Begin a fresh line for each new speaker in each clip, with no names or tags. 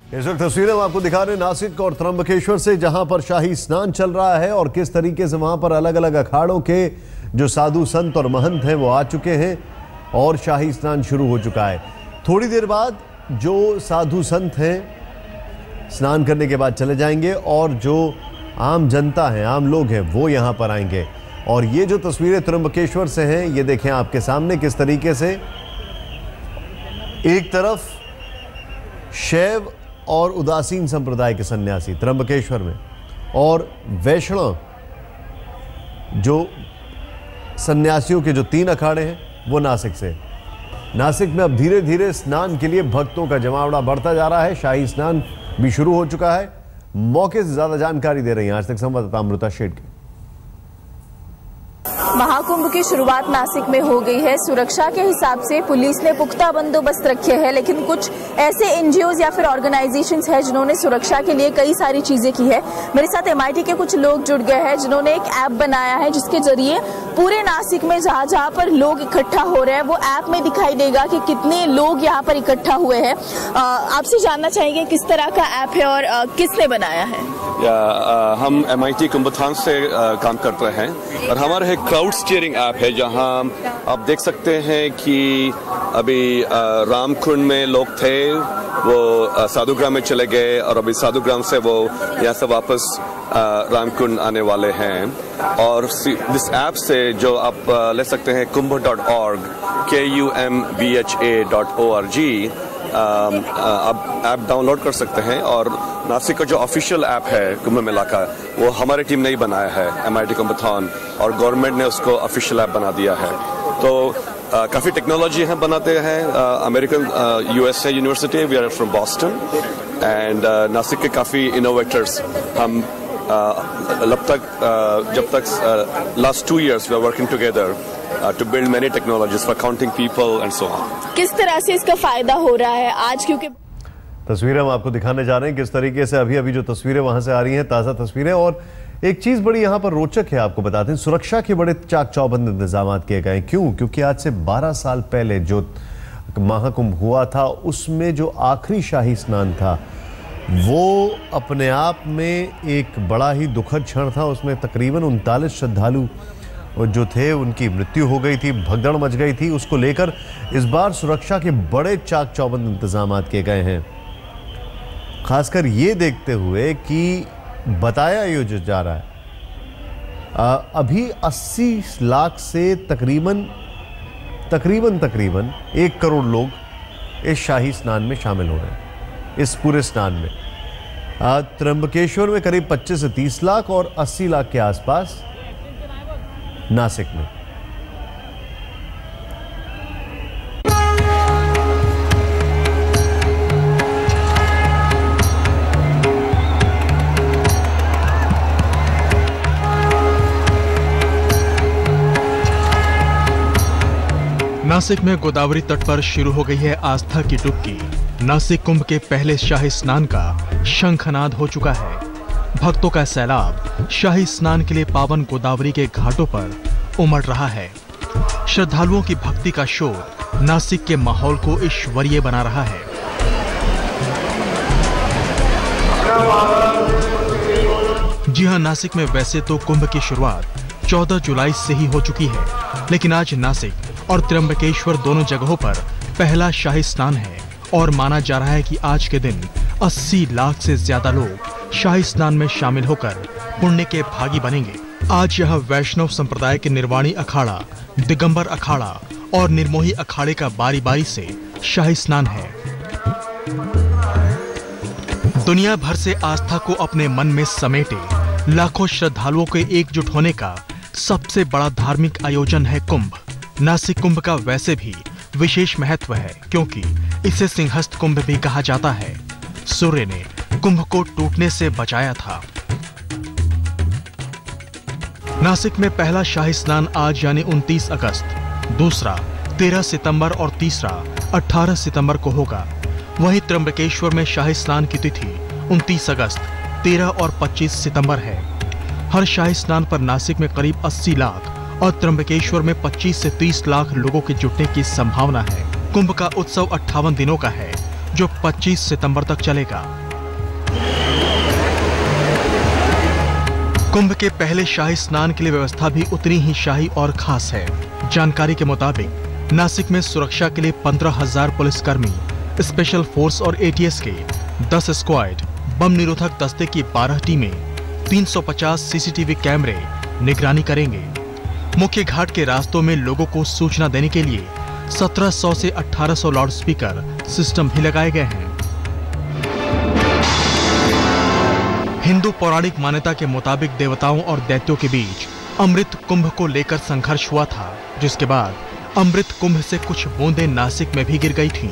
इस वक्त तस्वीरें हम आपको दिखा रहे हैं नासिक और त्र्यंबकेश्वर से, जहां पर शाही स्नान चल रहा है और किस तरीके से वहां पर अलग अलग अखाड़ों के जो साधु संत और महंत हैं वो आ चुके हैं और शाही स्नान शुरू हो चुका है। थोड़ी देर बाद जो साधु संत हैं स्नान करने के बाद चले जाएंगे और जो आम जनता है, आम लोग हैं, वो यहां पर आएंगे। और ये जो तस्वीरें त्र्यंबकेश्वर से हैं, ये देखें आपके सामने किस तरीके से एक तरफ शैव और उदासीन संप्रदाय के सन्यासी त्र्यंबकेश्वर में और वैष्णव जो सन्यासियों के जो 3 अखाड़े हैं वो नासिक से। नासिक में अब धीरे धीरे स्नान के लिए भक्तों का जमावड़ा बढ़ता जा रहा है। शाही स्नान भी शुरू हो चुका है। मौके से ज्यादा जानकारी दे रही हैं आज तक संवाददाता अमृता शेठ।
महाकुंभ की शुरुआत नासिक में हो गई है। सुरक्षा के हिसाब से पुलिस ने पुख्ता बंदोबस्त रखे हैं, लेकिन कुछ ऐसे एनजीओज या फिर ऑर्गेनाइजेशंस हैं जिन्होंने सुरक्षा के लिए कई सारी चीजें की है। मेरे साथ एमआईटी के कुछ लोग जुड़ गए हैं जिन्होंने एक ऐप बनाया है जिसके जरिए पूरे नासिक में जहां जहां पर लोग इकट्ठा हो रहे हैं वो ऐप में दिखाई देगा कि कितने लोग यहाँ पर इकट्ठा हुए हैं। आपसे जानना चाहेंगे किस तरह का ऐप है और किसने बनाया है?
हम एमआईटी कुंभथान से काम कर रहे हैं और हमारा एक क्राउड स्टीयरिंग ऐप है जहां आप देख सकते हैं कि अभी रामकुंड में लोग थे, वो साधुग्राम में चले गए और अभी साधुग्राम से वो यहाँ से वापस रामकुंड आने वाले हैं। और इस ऐप से जो आप ले सकते हैं kumbh.org kumbha.org आप ऐप डाउनलोड कर सकते हैं। और नासिक का जो ऑफिशियल ऐप है कुंभ मेला का, वो हमारी टीम ने ही बनाया है, एमआईटी कुंभथान, और गवर्नमेंट ने उसको ऑफिशियल ऐप बना दिया है। तो काफ़ी टेक्नोलॉजी हम बनाते हैं। American USA university, we are from Boston, and Nashik के काफ़ी इनोवेटर्स हम जब तक last 2 years we are working together to build many technologies for counting people and so on.
किस तरह से इसका फायदा हो रहा है आज? क्योंकि
तस्वीरें हम आपको दिखाने जा रहे हैं किस तरीके से अभी जो तस्वीरें वहां से आ रही हैं, ताज़ा तस्वीरें। और एक चीज़ बड़ी यहाँ पर रोचक है, आपको बताते हैं, सुरक्षा के बड़े चाक चौबंद इंतजाम किए गए। क्यों? क्योंकि आज से 12 साल पहले जो महाकुंभ हुआ था उसमें जो आखिरी शाही स्नान था वो अपने आप में एक बड़ा ही दुखद क्षण था। उसमें तकरीबन 39 श्रद्धालु जो थे उनकी मृत्यु हो गई थी, भगदड़ मच गई थी। उसको लेकर इस बार सुरक्षा के बड़े चाक चौबंद इंतजाम किए गए हैं, खासकर ये देखते हुए कि बताया ये जा रहा है अभी 80 लाख से तकरीबन 1 करोड़ लोग इस शाही स्नान में शामिल हो रहे हैं। इस पूरे स्नान में त्र्यंबकेश्वर में करीब 25 से 30 लाख और 80 लाख के आसपास नासिक में।
नासिक में गोदावरी तट पर शुरू हो गई है आस्था की डुबकी। नासिक कुंभ के पहले शाही स्नान का शंखनाद हो चुका है। भक्तों का सैलाब शाही स्नान के लिए पावन गोदावरी के घाटों पर उमड़ रहा है। श्रद्धालुओं की भक्ति का शोर नासिक के माहौल को ईश्वरीय बना रहा है। जी हां, नासिक में वैसे तो कुंभ की शुरुआत 14 जुलाई से ही हो चुकी है, लेकिन आज नासिक और त्र्यंबकेश्वर दोनों जगहों पर पहला शाही स्नान है और माना जा रहा है कि आज के दिन 80 लाख से ज्यादा लोग शाही स्नान में शामिल होकर पुण्य के भागी बनेंगे। आज यह वैष्णव संप्रदाय के निर्वाणी अखाड़ा, दिगंबर अखाड़ा और निर्मोही अखाड़े का बारी बारी से शाही स्नान है। दुनिया भर से आस्था को अपने मन में समेटे लाखों श्रद्धालुओं के एकजुट होने का सबसे बड़ा धार्मिक आयोजन है कुंभ। नासिक कुंभ का वैसे भी विशेष महत्व है क्योंकि इसे सिंहस्थ कुंभ भी कहा जाता है। सूर्य ने कुंभ को टूटने से बचाया था। नासिक में पहला शाही स्नान आज यानी 29 अगस्त, दूसरा 13 सितंबर और तीसरा 18 सितंबर को होगा। वहीं त्र्यंबकेश्वर में शाही स्नान की तिथि 29 अगस्त, 13 और 25 सितंबर है। हर शाही स्नान पर नासिक में करीब 80 लाख और त्र्यंबकेश्वर में 25 से 30 लाख लोगों के जुटने की संभावना है। कुंभ का उत्सव 58 दिनों का है जो 25 सितंबर तक चलेगा। कुंभ के पहले शाही स्नान के लिए व्यवस्था भी उतनी ही शाही और खास है। जानकारी के मुताबिक नासिक में सुरक्षा के लिए 15,000 पुलिसकर्मी, स्पेशल फोर्स और एटीएस के 10 स्क्वाड, बम निरोधक दस्ते की 12 टीमें, 350 सीसीटीवी कैमरे निगरानी करेंगे। मुख्य घाट के रास्तों में लोगों को सूचना देने के लिए 1700 से 1800 लाउडस्पीकर सिस्टम भी लगाए गए हैं। हिंदू पौराणिक मान्यता के मुताबिक देवताओं और दैत्यों के बीच अमृत कुंभ को लेकर संघर्ष हुआ था, जिसके बाद अमृत कुंभ से कुछ बूंदें नासिक में भी गिर गई थीं।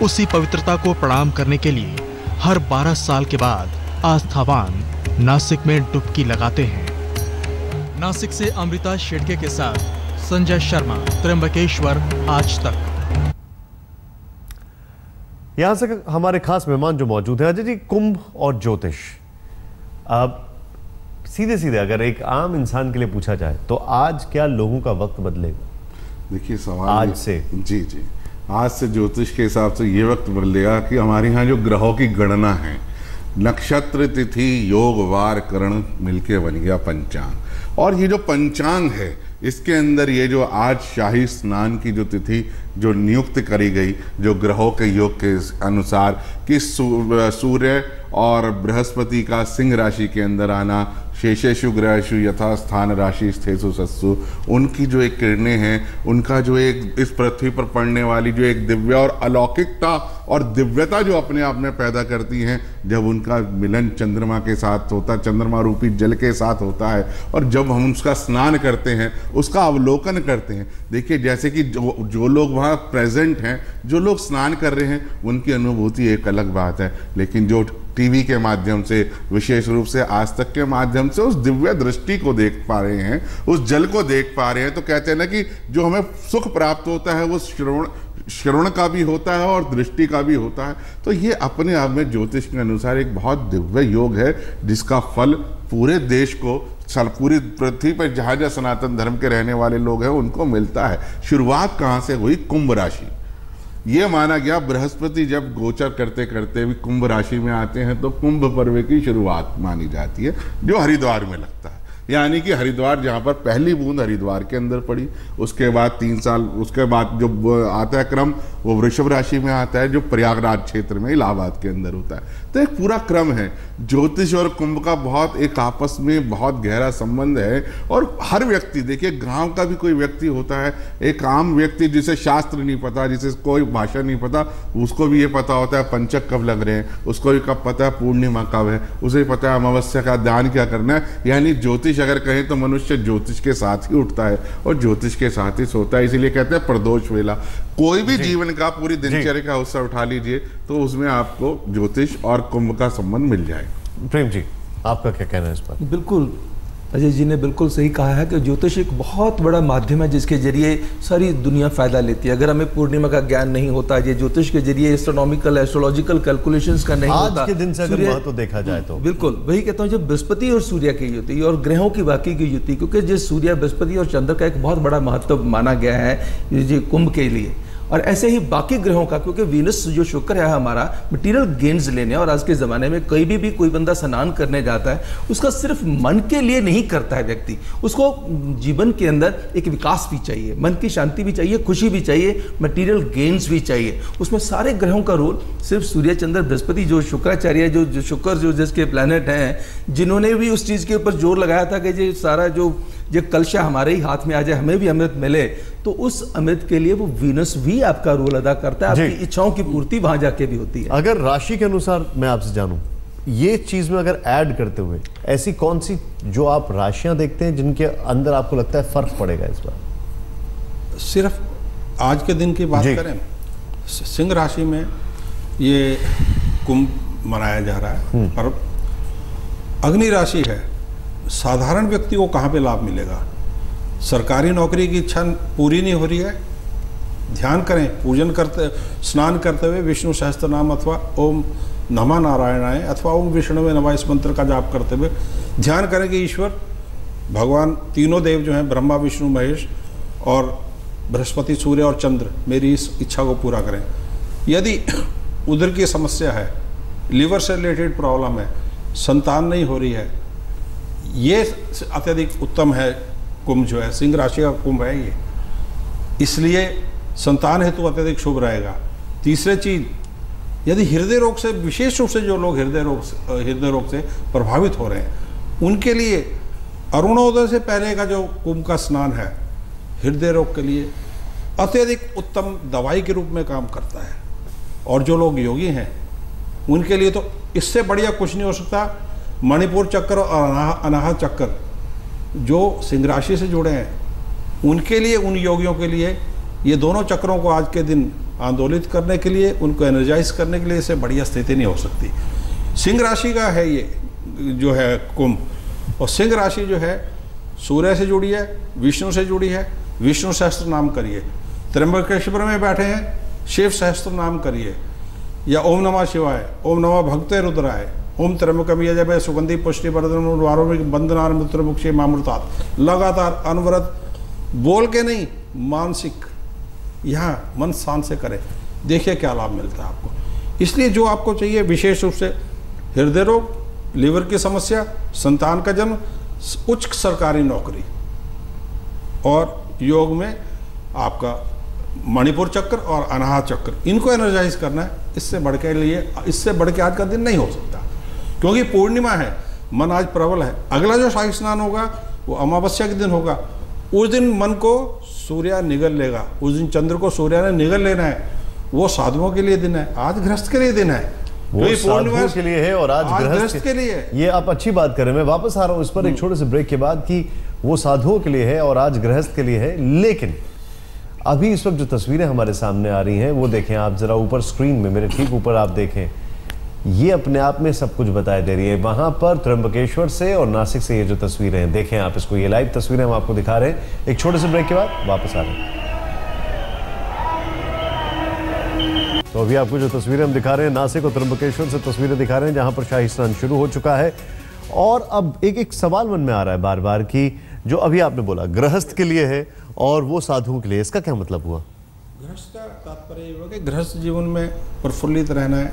उसी पवित्रता को प्रणाम करने के लिए हर 12 साल के बाद आस्थावान नासिक में डुबकी लगाते हैं। नासिक से अमृता शेडके के साथ संजय शर्मा, त्र्यंबकेश्वर, आज तक।
यहां से हमारे खास मेहमान जो मौजूद हैं, अजय जी, कुंभ और ज्योतिष, अब सीधे सीधे अगर एक आम इंसान के लिए पूछा जाए तो आज क्या लोगों का वक्त बदलेगा?
देखिए सवाल
आज से
जी आज से ज्योतिष के हिसाब से ये वक्त बदलेगा कि हमारे यहाँ जो ग्रहों की गणना है, नक्षत्र, तिथि, योग, वार, करण मिलके बन गया पंचांग। और ये जो पंचांग है, इसके अंदर ये जो आज शाही स्नान की जो तिथि जो नियुक्त करी गई, जो ग्रहों के योग के अनुसार कि सूर्य और बृहस्पति का सिंह राशि के अंदर आना, शेषेषु ग्रहेषु यथा स्थान राशि स्थेषु सत्सु, उनकी जो एक किरणें हैं, उनका जो एक इस पृथ्वी पर पड़ने वाली जो एक दिव्य और अलौकिकता और दिव्यता जो अपने आप में पैदा करती हैं, जब उनका मिलन चंद्रमा के साथ होता है, चंद्रमा रूपी जल के साथ होता है, और जब हम उसका स्नान करते हैं, उसका अवलोकन करते हैं। देखिए जैसे कि जो लोग वहाँ प्रेजेंट हैं, जो लोग स्नान कर रहे हैं, उनकी अनुभूति एक अलग बात है, लेकिन जो टीवी के माध्यम से, विशेष रूप से आज तक के माध्यम से उस दिव्य दृष्टि को देख पा रहे हैं, उस जल को देख पा रहे हैं, तो कहते हैं ना कि जो हमें सुख प्राप्त होता है वो श्रवण का भी होता है और दृष्टि का भी होता है। तो ये अपने आप में ज्योतिष के अनुसार एक बहुत दिव्य योग है, जिसका फल पूरे देश को, पूरी पृथ्वी पर जहाँ जहाँ सनातन धर्म के रहने वाले लोग हैं उनको मिलता है। शुरुआत कहाँ से हुई? कुंभ राशि। ये माना गया बृहस्पति जब गोचर करते करते भी कुंभ राशि में आते हैं तो कुंभ पर्व की शुरुआत मानी जाती है, जो हरिद्वार में लगता है। यानी कि हरिद्वार, जहाँ पर पहली बूंद हरिद्वार के अंदर पड़ी, उसके बाद 3 साल उसके बाद जो आता है क्रम, वो वृषभ राशि में आता है, जो प्रयागराज क्षेत्र में इलाहाबाद के अंदर होता है। तो एक पूरा क्रम है। ज्योतिष और कुंभ का बहुत एक आपस में बहुत गहरा संबंध है। और हर व्यक्ति, देखिए गांव का भी कोई व्यक्ति होता है, एक आम व्यक्ति जिसे शास्त्र नहीं पता, जिसे कोई भाषा नहीं पता, उसको भी ये पता होता है पंचक कब लग रहे हैं, उसको भी कब पता है पूर्णिमा कब है, उसे भी पता है अमावस्या का दान क्या करना है। यानी ज्योतिष अगर कहें तो मनुष्य ज्योतिष के साथ ही उठता है और ज्योतिष के साथ ही सोता है। इसीलिए कहते हैं प्रदोष वेला। कोई भी जीवन का, पूरी दिनचर्या का उत्सव उठा लीजिए तो उसमें आपको ज्योतिष और कुंभ का संबंध मिल जाएगा।
प्रेम जी, आपका क्या कहना है इस पर?
बिल्कुल, अजय जी ने बिल्कुल सही कहा है कि ज्योतिष एक बहुत बड़ा माध्यम है जिसके जरिए सारी दुनिया फायदा लेती है। अगर हमें पूर्णिमा का ज्ञान नहीं होता, ये ज्योतिष के जरिए एस्ट्रोनॉमिकल एस्ट्रोलॉजिकल कैलकुलेशंस का नहीं होता,
आज के दिन से अगर महत्व देखा जाए तो
बिल्कुल वही कहता हूँ, जब बृहस्पति और सूर्य की युति और ग्रहों की बाकी की युति, क्योंकि जिस सूर्य, बृहस्पति और चंद्र का एक बहुत बड़ा महत्व माना गया है ये कुंभ के लिए, और ऐसे ही बाकी ग्रहों का, क्योंकि वीनस जो शुक्र है हमारा मटेरियल गेन्स लेने, और आज के ज़माने में कहीं भी कोई बंदा स्नान करने जाता है, उसका सिर्फ मन के लिए नहीं करता है व्यक्ति, उसको जीवन के अंदर एक विकास भी चाहिए, मन की शांति भी चाहिए, खुशी भी चाहिए, मटेरियल गेन्स भी चाहिए। उसमें सारे ग्रहों का रोल, सिर्फ सूर्य, चंद्र, बृहस्पति, जो शुक्राचार्य, जो शुक्र जो जिसके प्लैनेट हैं, जिन्होंने भी उस चीज़ के ऊपर जोर लगाया था कि ये सारा जो ये कलशा हमारे ही हाथ में आ जाए, हमें भी अमृत मिले, तो उस अमृत के लिए वो वीनस भी आपका रोल अदा करता है। आपकी इच्छाओं की पूर्ति वहां जाके भी होती है।
अगर राशि के अनुसार मैं आपसे जानूं, ये चीज में अगर ऐड करते हुए ऐसी कौन सी जो आप राशियां देखते हैं जिनके अंदर आपको लगता है फर्क पड़ेगा इस बार?
सिर्फ आज के दिन की बात करें, सिंह राशि में ये कुंभ मनाया जा रहा है, पर अग्नि राशि है, साधारण व्यक्ति को कहाँ पे लाभ मिलेगा? सरकारी नौकरी की इच्छा पूरी नहीं हो रही है, ध्यान करें, पूजन करते, स्नान करते हुए विष्णु सहस्त्र नाम अथवा ओम नमः नारायणाय अथवा ओम विष्णुवे नमः इस मंत्र का जाप करते हुए ध्यान करें कि ईश्वर भगवान, तीनों देव जो हैं, ब्रह्मा विष्णु महेश और बृहस्पति सूर्य और चंद्र, मेरी इस इच्छा को पूरा करें। यदि उधर की समस्या है, लीवर से रिलेटेड प्रॉब्लम है, संतान नहीं हो रही है, ये अत्यधिक उत्तम है कुंभ जो है, सिंह राशि का कुंभ है ये, इसलिए संतान हेतु अत्यधिक शुभ रहेगा। तीसरी चीज, यदि हृदय रोग से, विशेष रूप से जो लोग हृदय रोग से प्रभावित हो रहे हैं, उनके लिए अरुणोदय से पहले का जो कुंभ का स्नान है हृदय रोग के लिए अत्यधिक उत्तम दवाई के रूप में काम करता है। और जो लोग योगी हैं उनके लिए तो इससे बढ़िया कुछ नहीं हो सकता। मणिपुर चक्कर और अनाहत चक्कर जो सिंह राशि से जुड़े हैं उनके लिए, उन योगियों के लिए ये दोनों चक्रों को आज के दिन आंदोलित करने के लिए, उनको एनर्जाइज करने के लिए इससे बढ़िया स्थिति नहीं हो सकती। सिंह राशि का है ये जो है कुंभ, और सिंह राशि जो है सूर्य से जुड़ी है, विष्णु से जुड़ी है। विष्णु सहस्त्र नाम करिए, त्र्यंबकेश्वर में बैठे हैं शिव सहस्त्र नाम करिए, या ओम नमः शिवाय, ओम नमः भगते रुद्राय, ओम त्र्यंबकम यजामहे सुगंधि पुष्टि वर्धनम उर्वारुकम बंधनान मृत्युमुक्षे मामृतात्। लगातार अनवरत बोल के नहीं, मानसिक यहाँ मन शांत से करें, देखिए क्या लाभ मिलता है आपको। इसलिए जो आपको चाहिए विशेष रूप से हृदय रोग, लीवर की समस्या, संतान का जन्म, उच्च सरकारी नौकरी, और योग में आपका मणिपुर चक्र और अनाहत चक्र, इनको एनर्जाइज करना है। इससे बढ़ के आज का दिन नहीं हो सकता, क्योंकि पूर्णिमा है, मन आज प्रबल है। अगला जो शाही स्नान होगा वो अमावस्या के दिन होगा, उस दिन मन को सूर्य निगल लेगा, उस दिन चंद्र को सूर्य ने निगल लेना है। वो साधुओं के लिए दिन है, आज गृहस्थ के लिए दिन है,
वो साधुओं के लिए है और आज गृहस्थ
के लिए।
ये आप अच्छी बात कर रहे हैं। मैं वापस आ रहा हूं इस पर एक छोटे से ब्रेक के बाद कि वो साधुओं के लिए है और आज गृहस्थ के लिए है। लेकिन अभी इस वक्त जो तस्वीरें हमारे सामने आ रही हैं वो देखें आप जरा, ऊपर स्क्रीन में मेरे ठीक ऊपर आप देखें, ये अपने आप में सब कुछ बताई दे रही है। वहां पर त्र्यंबकेश्वर से और नासिक से ये जो तस्वीरें हैं, देखें आप इसको, ये लाइव तस्वीरें हम आपको दिखा रहे हैं। एक छोटे से ब्रेक के बाद वापस आ रहे हैं। तो अभी आपको जो तस्वीरें हम दिखा रहे हैं, नासिक और त्र्यंबकेश्वर से तस्वीरें दिखा रहे हैं, जहां पर शाही स्नान शुरू हो चुका है। और अब एक सवाल मन में आ रहा है बार बार कि जो अभी आपने बोला गृहस्थ के लिए है और वो साधुओं के लिए, इसका क्या मतलब हुआ?
गृहस्थ का तात्पर्य ये हुआ कि गृहस्थ जीवन में प्रफुल्लित रहना है,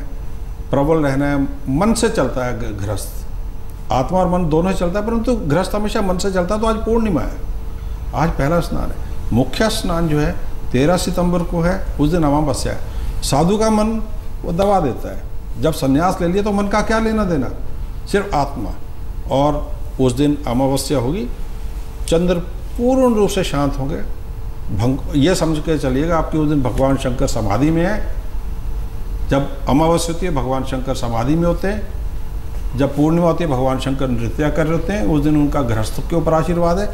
प्रबल रहना है, मन से चलता है गृहस्थ, आत्मा और मन दोनों ही चलता है, परंतु गृहस्थ हमेशा मन से चलता है। तो आज पूर्णिमा है, आज पहला स्नान है। मुख्य स्नान जो है 13 सितंबर को है, उस दिन अमावस्या है। साधु का मन वो दबा देता है, जब संन्यास ले लिया तो मन का क्या लेना देना, सिर्फ आत्मा। और उस दिन अमावस्या होगी, चंद्र पूर्ण रूप से शांत होंगे। ये समझ के चलिएगा आपकी उस दिन भगवान शंकर समाधि में है। जब अमावस्या होती है भगवान शंकर समाधि में होते हैं, जब पूर्णिमा होती है भगवान शंकर नृत्य कर रहे होते हैं। उस दिन उनका गृहस्थ के ऊपर आशीर्वाद है।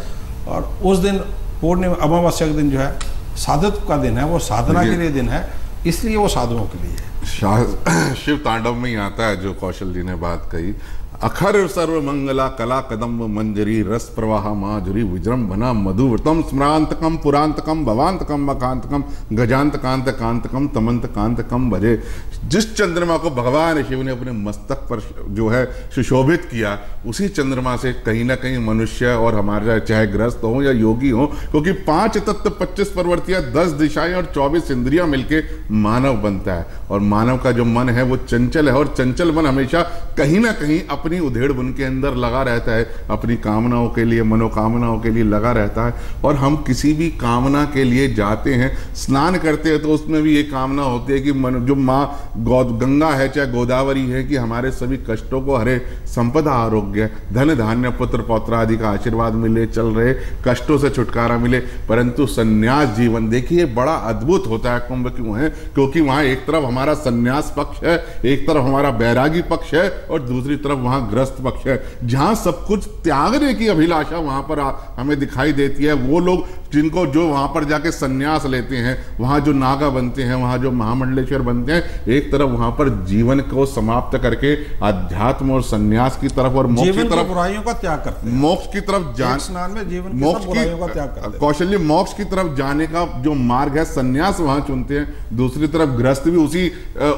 और उस दिन पूर्णिमा अमावस्या के दिन जो है साधक का दिन है, वो साधना के लिए दिन है, इसलिए वो साधुओं के लिए है।
शिव तांडव में ही आता है जो कौशल जी ने बात कही, अखर सर्व मंगला कला कदम्ब मंजरी रस प्रवाह माधुरी विजृंभना मधुव्रतम स्मरांतकम पुरांतकम भवांतकम मकांतकम गजांत कांत कांतकम तमंत कांतकम भजे। जिस चंद्रमा को भगवान शिव ने अपने मस्तक पर जो है सुशोभित किया, उसी चंद्रमा से कहीं ना कहीं मनुष्य और हमारे चाहे गृहस्थ हो या योगी हो, क्योंकि 5 तत्व 25 प्रवृत्तियां 10 दिशाएं और 24 इंद्रियां मिलके मानव बनता है। और मानव का जो मन है वो चंचल है, और चंचल मन हमेशा कहीं ना कहीं अपनी उधेड़ बुन के अंदर लगा रहता है, अपनी कामनाओं के लिए, मनोकामनाओं के लिए लगा रहता है। और हम किसी भी कामना के लिए जाते हैं, स्नान करते हैं, तो उसमें भी ये कामना होती है कि जो माँ गंगा है चाहे गोदावरी है, कि हमारे सभी कष्टों को हरे, संपदा आरोग्य धन धान्य पुत्र पौत्र आदि का आशीर्वाद मिले, चल रहे कष्टों से छुटकारा मिले। परंतु संन्यास जीवन देखिए बड़ा अद्भुत होता है। कुंभ क्यों है? क्योंकि वहां एक तरफ हमारा संन्यास पक्ष है, एक तरफ हमारा बैरागी पक्ष है, और दूसरी तरफ वहां ग्रस्त पक्ष है, जहां सब कुछ त्यागने की अभिलाषा वहां पर हमें दिखाई देती है। वो लोग जिनको जो वहां पर जाके संन्यास लेते हैं, वहां जो नागा बनते हैं, वहां जो महामंडलेश्वर बनते हैं, एक तरफ वहां पर जीवन को समाप्त करके अध्यात्म और संन्यास की तरफ और मोक्ष की तरफ,
बुराइयों का त्याग करते हैं,
मोक्ष की तरफ
स्नान में जीवन की तरफ बुराइयों का त्याग करते हैं।
कौशल्य मोक्ष की तरफ जाने का जो मार्ग है संन्यास वहां चुनते हैं। दूसरी तरफ गृहस्थ भी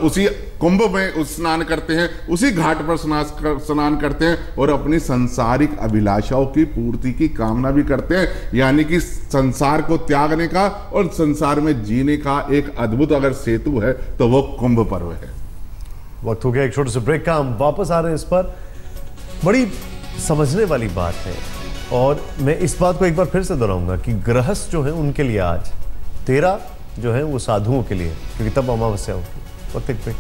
उसी कुंभ में स्नान करते हैं, उसी घाट पर स्नान करते हैं, और अपनी सांसारिक अभिलाषाओं की पूर्ति की कामना भी करते हैं। यानी कि संसार को त्यागने का और संसार में जीने का एक अद्भुत अगर सेतु है तो वो कुंभ पर्व है।
वक्त हो गया एक छोटे से ब्रेक का, हम वापस आ रहे हैं इस पर। बड़ी समझने वाली बात है और मैं इस बात को एक बार फिर से दोहराऊंगा कि गृहस्थ जो है उनके लिए आज 13 जो है वो साधुओं के लिए, क्योंकि तब अमावस्या होगी। वक्त एक ब्रेक।